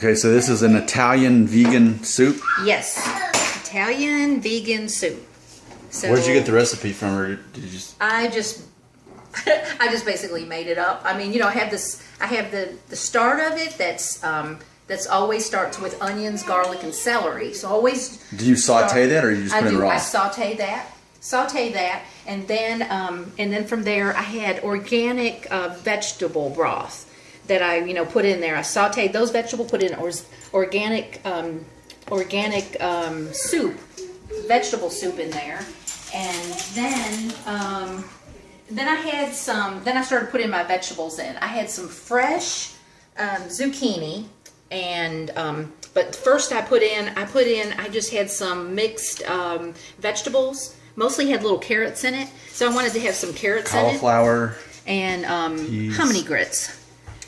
Okay, so this is an Italian vegan soup. Yes, Italian vegan soup. So Where did you get the recipe from, or did you just? I just basically made it up. I mean, you know, I have this. I have the start of it. That's always starts with onions, garlic, and celery. So always. Do you saute that, or you just put it raw? I saute that, and then from there I had organic vegetable broth that I put in there. I sauteed those vegetables, put in organic soup, vegetable soup in there, and then I had some. Then I started putting my vegetables in. I had some fresh zucchini, and but first I just had some mixed vegetables. Mostly had little carrots in it, so I wanted to have some carrots in it. Cauliflower. And hominy grits.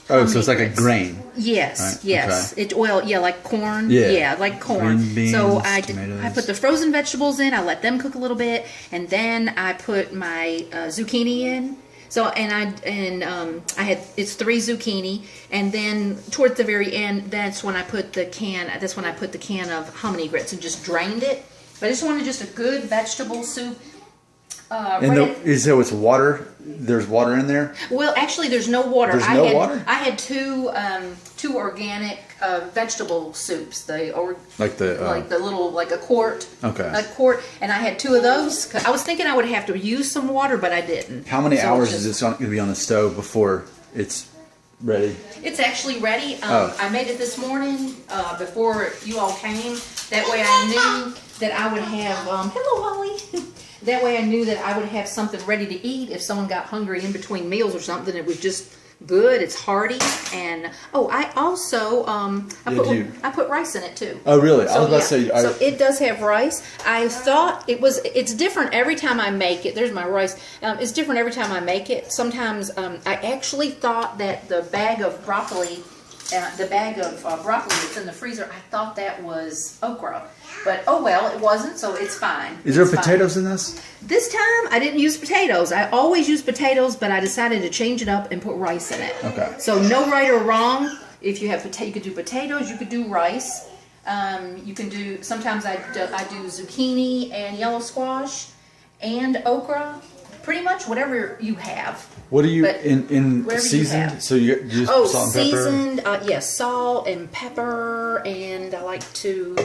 Oh, so it's like a grain. Yes, right? yes. Okay. Like corn. Yeah, like corn. Green beans, so I tomatoes. put the frozen vegetables in. I let them cook a little bit, and then I put my zucchini in. So I had it's 3 zucchini, and then towards the very end, that's when I put the can of hominy grits and just drained it. But I just wanted just a good vegetable soup. So it's water. There's water in there. Well, actually, there's no water. There's water. I had two organic vegetable soups. Like a quart. Okay. A quart, and I had 2 of those. 'Cause I was thinking I would have to use some water, but I didn't. How many hours is this going to be on the stove before it's ready? It's actually ready. I made it this morning before you all came. That way, I knew that I would have. Hello, Holly. That way I knew that I would have something ready to eat if someone got hungry in between meals or something. It was just good. It's hearty. And I also I put rice in it too. Oh, really? So, I was about to say. So it does have rice. I thought it's different every time I make it. There's my rice. It's different every time I make it. Sometimes I actually thought that the bag of broccoli that's in the freezer, I thought that was okra. But oh well, it wasn't, so it's fine. Is there potatoes in this? This time I didn't use potatoes. I always use potatoes, but I decided to change it up and put rice in it. Okay. So no right or wrong. If you have you could do potatoes, you could do rice. You can do. Sometimes I do zucchini and yellow squash, and okra. Pretty much whatever you have. What do you in seasoned? So you use salt and pepper? Seasoned. Yes, salt and pepper, and I like to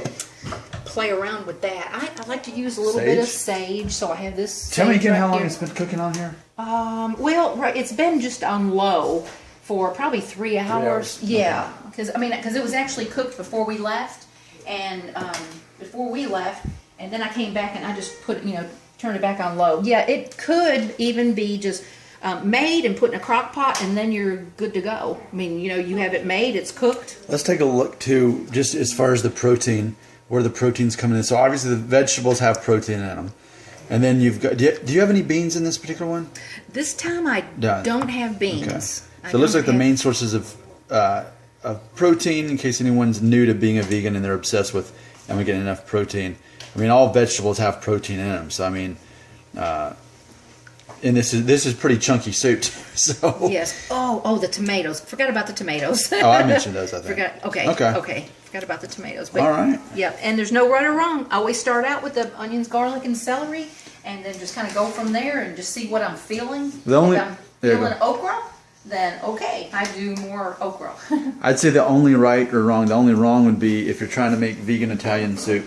play around with that. I like to use a little bit of sage, so I have this. Tell me again how long it's been cooking on here. Well, it's been just on low for probably 3 hours. Yeah, because it was actually cooked before we left, and then I came back and I just put turn it back on low. Yeah, it could even be just made and put in a crock pot, and then you're good to go. I mean, you have it made, it's cooked. Let's take a look too, just as far as the protein, where the protein's coming in. So obviously the vegetables have protein in them, and then you've got. Do you have any beans in this particular one? This time I don't have beans. Okay. So it looks like the main sources of protein, in case anyone's new to being a vegan and they're obsessed with, am I getting enough protein? I mean, all vegetables have protein in them, so I mean, and this is pretty chunky soup. So yes. Oh, the tomatoes. Forgot about the tomatoes. Oh, I mentioned those. I think. Okay. Forgot about the tomatoes. But, all right. Yeah, and there's no right or wrong. I always start out with the onions, garlic, and celery, and then just kind of go from there and just see what I'm feeling. If I'm feeling okra, then okay, I do more okra. I'd say the only right or wrong. The only wrong would be if you're trying to make vegan Italian soup.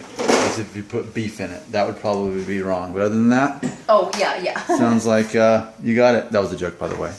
If you put beef in it, that would probably be wrong. But other than that, oh yeah. Sounds like you got it. That was a joke, by the way.